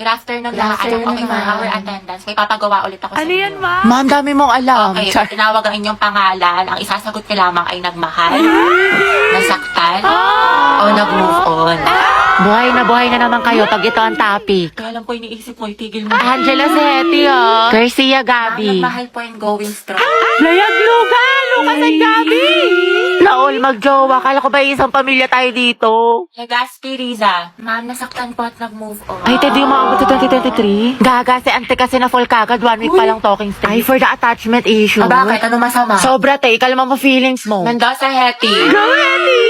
Good afternoon lahat. Okay, for our attendance, may papagawa ulit ako sa Ano yan, inyo. ma? Ma'am, dami mong alam. Okay, Char. tinawag ang inyong pangalan. Ang isasagot ko lamang ay nagmahal, nasaktan, o nag-move on. Buhay na naman kayo pag ito ang topic. Kaya lang po iniisip mo, itigil mo. Angela Seti, oh. Garcia Gabi. Nagmahal po and going strong. Layag Lugan! Lucas at Gabi! Naol, magjowa. Kala ko ba isang pamilya tayo dito? Legaspi Riza, ma'am, nasaktan po at nag-move on. Ay, Teddy, umabot sa 2023? Gaga, si ante kasi na full kagad. 1 week pa lang talking stage. Ay, for the attachment issue. Ah, bakit? Ano masama? Sobra, te. Kalma mo feelings mo. Mendoza Hetty. Go, Hetty!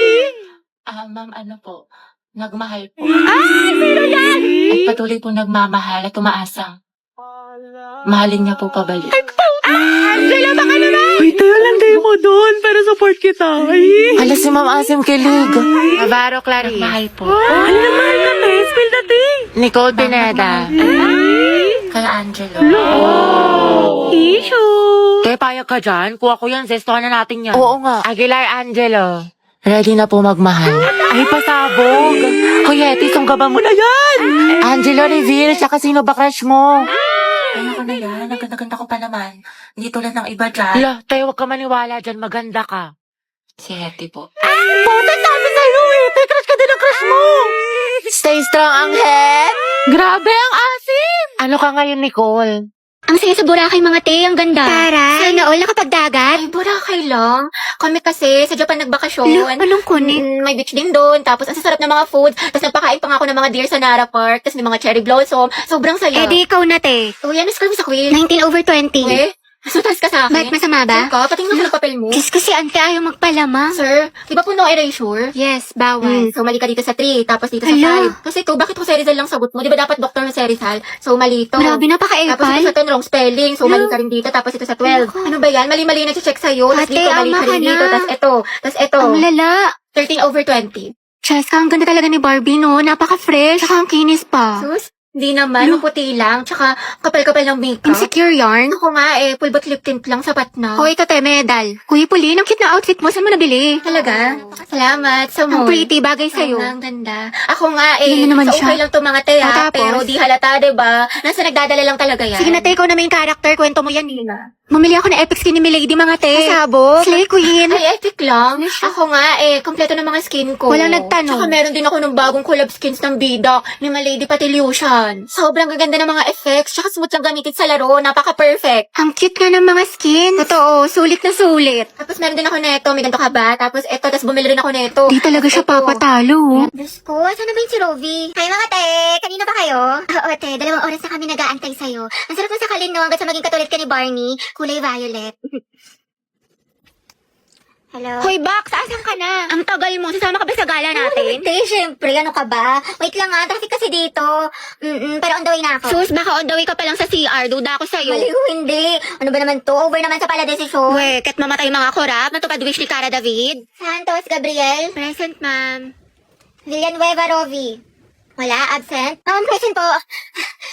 Ma'am, ano po? Nagmahal po. Sino yan? At patuloy po nagmamahal at umaasang. Mahalin niya po pabalik. Angela, baka naman! Uy, tayo lang tayo mo doon para support kita. Ay. Hala, si Ma'am Asim kilig. Navarro Clarice. Nagmahal po. Ano na mahal ka, te? Spill the tea. Nicole Pineda. Kaya Angelo. Issue. Te, payag ka dyan? Kuha ko yan, zestohan na natin yan. Oo nga. Aguilar Angelo. Ready na po magmahal. Ay, pasabog. Hoy, Hetty, sunggaban mo na yan. Angelo, reveal. Tsaka sino ba crush mo? Ano ko na yan? Naganda-ganda ko pa naman. Hindi tulad ng iba dyan. Hala, te, huwag ka maniwala dyan. Maganda ka. Si Hetty po. Puta, sabi sa'yo eh. Te, crush ka din ang crush mo. Stay strong, ang head. Grabe ang asim. Ano ka ngayon, Nicole? Ang saya sa Boracay mga te, ang ganda. Taray. Sana all nakapagdagat. Ay, Boracay lang. Kami kasi sa Japan nagbakasyon. Anong kunin? May beach din doon. Tapos ang sasarap ng mga food. Tapos nagpakain pa nga ako ng mga deer sa Nara Park. Tapos may mga cherry blossom. Sobrang saya. Eh di ikaw na te. Oh, yan. Miss ko sa quiz. 19/20. Eh, nasutas ka sa akin. Ba't masama ba? Sir ka, patingin mo ng papel mo. Diyos ko si ante ayaw magpalama. Sir, di ba po no erasure? Yes, bawal. So, mali ka dito sa 3, tapos dito sa Hala. 5. Kasi ito, bakit Jose Rizal lang sagot mo? Di ba dapat Dr. Jose Rizal? So, mali ito. Grabe, Tapos napaka-epal. ito sa 10, wrong spelling. So, mali ka rin dito. Tapos ito sa 12. Ano ba yan? Mali-mali na check sa'yo. Tapos Ate, dito, mali ama ka rin ka na. dito. Tapos ito. Tapos ito. Ang lala. 13/20. Cheska, ang ganda talaga ni Barbie, no? Napaka-fresh. Tsaka ang kinis pa. Sus, hindi naman. Maputi lang. Tsaka, kapal-kapal ng makeup. Insecure yarn. Ako nga full butt lip tint lang. Sapat na. O, ito te, medal. Kuya Pauline, ang cute na outfit mo. Saan mo nabili? Talaga? Salamat sa Ang mall. pretty, bagay sa'yo. Ang ganda. Ako nga Yan na naman so siya. okay lang to mga te O, tapos? pero di halata, diba? Nasa nagdadala lang talaga yan. Sige na te, ikaw na main character. Kwento mo yan, Nina. Mamili ako ng epic skin ni Milady, mga te. Pasabog? Slay Queen. Ay, epic lang. Ako nga kompleto ng mga skin ko. Walang nagtanong. Tsaka meron din ako ng bagong collab skins ng bida ni Malady Patilution. Sobrang gaganda ng mga effects, tsaka smooth lang gamitin sa laro. Napaka-perfect. Ang cute nga ng mga skin. Totoo, sulit na sulit. Tapos meron din ako neto, may ganito ka ba? Tapos eto, tapos bumili rin ako neto. Di talaga siya Ito. papatalo. Diyos ko, saan na ba yung si Rovi? Hi mga te, kanina ba kayo? Oo te, 2 oras na kami nag-aantay sa'yo. Ang sarap ng sakalin no, hanggang sa maging katulad ka ni Barney, kulay violet. Hello? Hoy, Bax, asan ka na? Ang tagal mo. Sasama ka ba sa gala natin? Te, syempre, ano ka ba? Wait lang traffic kasi dito. Pero on the way na ako. Sus, baka on the way ka pa lang sa CR. Duda ako sa'yo. Maliw, hindi. Ano ba naman to? Over naman sa pala desisyon. We, kat mamatay mga korap. Natupad wish ni Cara David. Santos, Gabriel, Present, ma'am. Villanueva, Rovi. Wala, absent? I'm present po.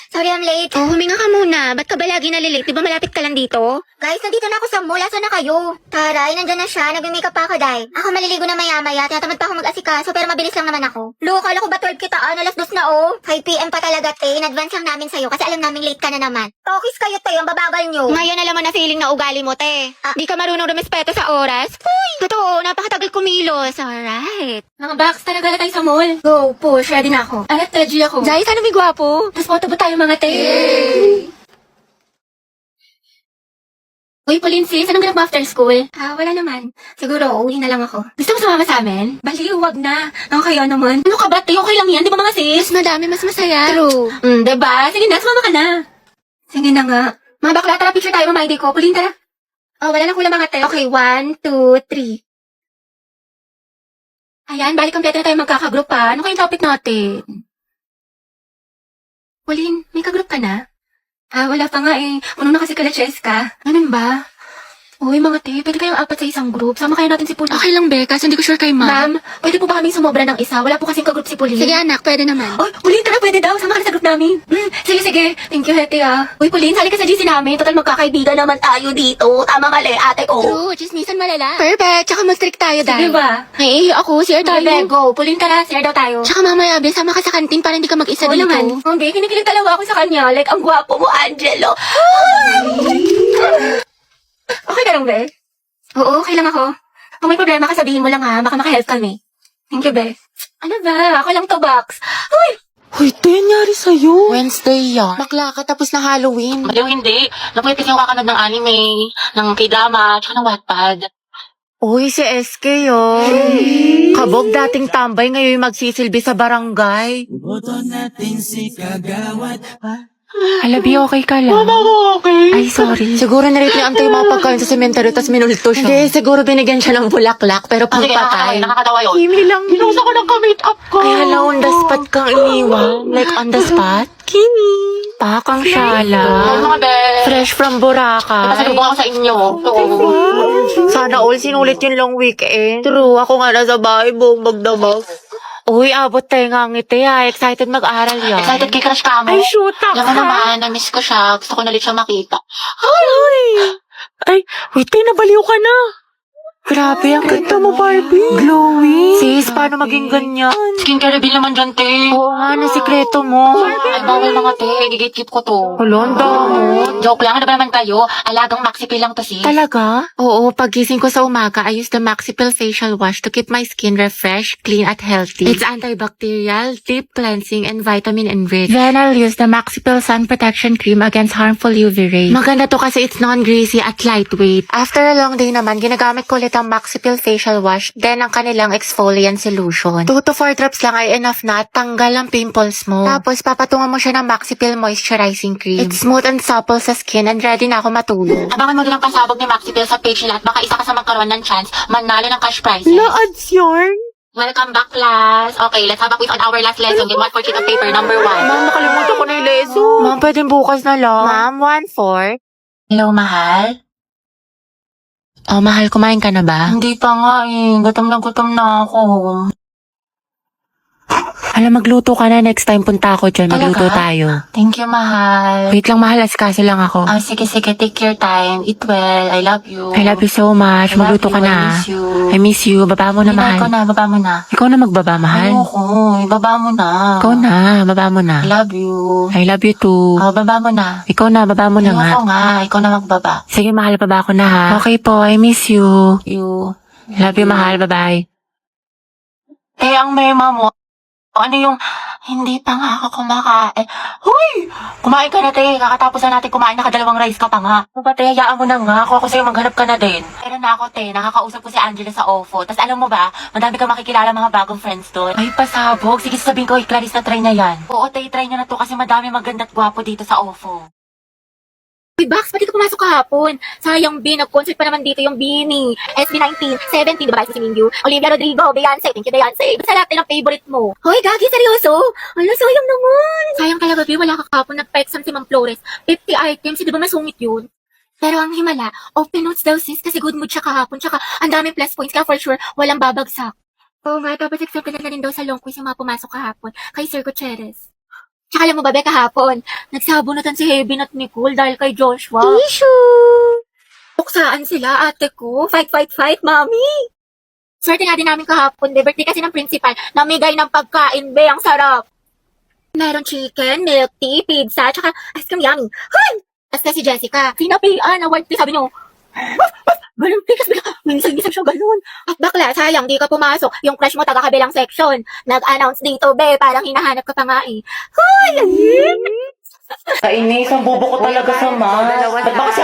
Sorry, I'm late. Oh, huminga ka muna. Ba't ka ba lagi nalilate? Di ba malapit ka lang dito? Guys, nandito na ako sa mall. Asan na kayo? Taray, nandyan na siya. Nag-makeup pa ako, Day. Ako maliligo na maya-maya. Tinatamad pa ako mag-asikaso, pero mabilis lang naman ako. Lo, kala ko ba 12 kita? Alas 2 na, oh. 5 p.m. pa talaga, te. In advance lang namin sa'yo kasi alam namin late ka na naman. Tokis kayo, te. Ang babagal nyo. Ngayon alam mo na feeling na ugali mo, te. Di ka marunong rumespeto sa oras. Uy! Totoo, napakatagal kumilos. Alright. Mga box, talaga na tayo sa mall. Go, push, ready na ako. Alat, ready ako. Jai, sana may gwapo. Tapos photo ba tayo mga te? Uy, Pauline sis, anong ganap mo after school? Wala naman. Siguro, uwi na lang ako. Gusto mo sumama sa amin? Baliw, wag na. Ang kaya naman. Ano ka ba, te? Okay lang yan, di ba mga sis? Mas madami, mas masaya. True. Diba? Sige na, sumama ka na. Sige na nga. Mga bakla, tara, picture tayo, mama ID ko. Pauline, tara. Oh, wala nang kulang mga te. Okay, 1, 2, 3. Ayan, balik kompleto na tayo magkakagroup pa. Ano kayong topic natin? Pauline, may kagroup ka na? Wala pa nga Puno na kasi kala Cheska. Ganun ba? Uy, mga te, pwede kayong apat sa isang group. Sama kayo natin si Pauline. Okay lang, Be, kasi hindi ko sure kay ma'am. Ma'am, pwede po ba kaming sumobra ng isa? Wala po kasing ka-group si Pauline. Sige anak, pwede naman. Oh, Pauline, tara, pwede daw. Sama ka na sa group namin. Sige. Thank you, Hete, ah. Uy, Pauline, sali ka sa GC namin. Total, magkakaibigan naman tayo dito. Tama mali, ate ko. True, chismisan malala. Perfect, tsaka mas strict tayo dahil. Diba? Naiihi ako, share tayo. Bebe, go. Pauline, tara, share daw tayo. Tsaka mamaya, Be, sama ka sa kantin para hindi ka mag-isa Oo dito. naman. Oh, Be, kinikilig talaga ako sa kanya. Like, ang gwapo mo, Angelo. Okay ka lang, Be? Oo, okay lang ako. Kung may problema ka, sabihin mo lang ha. Baka makahelp kami. Thank you, Be. Ano ba? Ako lang to, Box. Uy! Hoy, te, nangyari sa'yo? Wednesday yan. Bakla ka, tapos na Halloween. Maliw hindi. Napuyat kasi ako kakanood ng anime, ng k-drama, tsaka ng Wattpad. Uy, si SK Kabog dating tambay, ngayon magsisilbi sa barangay. Halabi, okay ka lang? Mama ko, okay? Ay, sorry. Siguro narito niya antay yung mga pagkain sa sementeryo, tas minulto siya. Hindi, siguro binigyan siya ng bulaklak, pero pang patay. Nakakatawa yun. Kimi lang. Ginusa ko ng ka-make up ko. Ay, hala, on the spot kang iniwan. Like, on the spot? Kimi. Pakang syala. Mga be. Fresh from Boracay. Pasalubong ako sa inyo. Sana all sinulit yung long weekend. True, ako nga nasa bahay buong magdamag. Uy, abot tayo nga ngiti ha. Excited mag-aral yan. Excited kay crush ka mo. Ay, shoot up Alam mo ka. naman, na-miss ko siya. Gusto ko na ulit siya makita. Ay, wait, te, nabaliw ka na. Grabe, ang Ganda mo, Barbie. Glowing. Sis, paano maging ganyan? Skincare reveal naman dyan, te. Oo nga, na sikreto mo. Ay, bawal mga te. Gigit-keep ko to. Hulon mo. Joke lang. Ano ba naman kayo? Alagang maxipil lang to, sis. Talaga? Oo, pagising ko sa umaga, I use the Maxipil Facial Wash to keep my skin refreshed, clean, at healthy. It's antibacterial, deep cleansing, and vitamin enriched. Then I'll use the Maxipil Sun Protection Cream against harmful UV rays. Maganda to kasi it's non-greasy at lightweight. After a long day naman, ginagamit ko ulit ang Maxipil Facial Wash, then ang kanilang exfoliant solution. 2 to 4 drops lang ay enough na at tanggal ang pimples mo. Tapos papatungan mo siya ng Maxipil Moisturizing Cream. It's smooth and supple sa skin and ready na ako matulog. Abangan mo din ang pasabog ni Maxipil sa page nila at baka isa ka sa magkaroon ng chance manalo ng cash prizes. Na-ads yarn. Welcome back, class. Okay, let's have a quiz on our last lesson. Get 1 for sheet of paper, number 1. Ma'am, nakalimutan ko na yung lesson. Ma'am, pwedeng bukas na lang. Ma'am, 1-4. Hello, mahal? Oh, mahal, kumain ka na ba? Hindi pa nga eh. Gutom na ako. Alam, magluto ka na. Next time punta ako dyan. Magluto Talaga? tayo. Thank you, mahal. Wait lang, mahal. Askaso lang ako. Sige. Take your time. Eat well. I love you. I love you so much. I love Magluto you. ka na. I miss you. I miss you. Baba mo na, mahal. Ikaw na, baba mo na. Ikaw na magbaba, mahal. Ayoko. Baba mo na. Ikaw na. Baba mo na. I love you. I love you too. Baba mo na. Ikaw na. Baba mo na nga. Ayoko nga. Ikaw na magbaba. Sige, mahal. Baba ko na, ha? Okay po. I miss you. You. Love you, mahal. Bye-bye. Ang mema mo. Ano yung, hindi pa nga ako kumakain. Huy! Kumain ka na, te. Kakatapos na natin kumain, nakadalawang rice ka pa nga. Ano ba, te? Hayaan mo na nga. Ako sa'yo, maghanap ka na din. Pero na ako, te. Nakakausap ko si Angela sa OFO. Tapos alam mo ba, madami kang makikilala mga bagong friends doon. Ay, pasabog. Sige, sabihin ko, Clarice, na try na yan. Oo, te, try niya na to kasi madami maganda at gwapo dito sa OFO. Uy, Box, pati ka pumasok kahapon. Sayang, B, nag-concert pa naman dito yung Bini. SB19, 17, diba si Mingyu? Olivia Rodrigo, Beyonce, thank you Beyonce. Basta lahat ng favorite mo. Hoy, Gagi, seryoso? Ala, sayang naman. Sayang talaga, B, wala ka kahapon. Nagpa-exam si Ma'am Flores. 50 items, di ba masungit yun? Pero ang himala, open notes daw sis kasi good mood siya kahapon. Tsaka ang daming plus points kaya for sure walang babagsak. Oo nga, tapos accepted na rin daw sa long quiz yung mga pumasok kahapon kay Sir Gutierrez. Tsaka alam mo ba, Be, kahapon, nagsabunutan si Heaven at Nicole dahil kay Joshua. Issue! Buksaan sila, ate ko. Fight, mami. Swerte nga din namin kahapon, Be. Birthday kasi ng principal. Namigay ng pagkain, Be. Ang sarap. Meron chicken, milk tea, pizza, tsaka ice cream yummy. Hoy! Tapos si Jessica, sinapian, award tea, sabi niyo. Ganun, Be, kasi minsan siya ganun. At bakla, sayang, di ka pumasok. Yung crush mo, taga-kabilang section. Nag-announce dito, Be. Parang hinahanap ka pa nga eh. Hoy! Kainis, ang bobo ko talaga sa math. Ba't ba kasi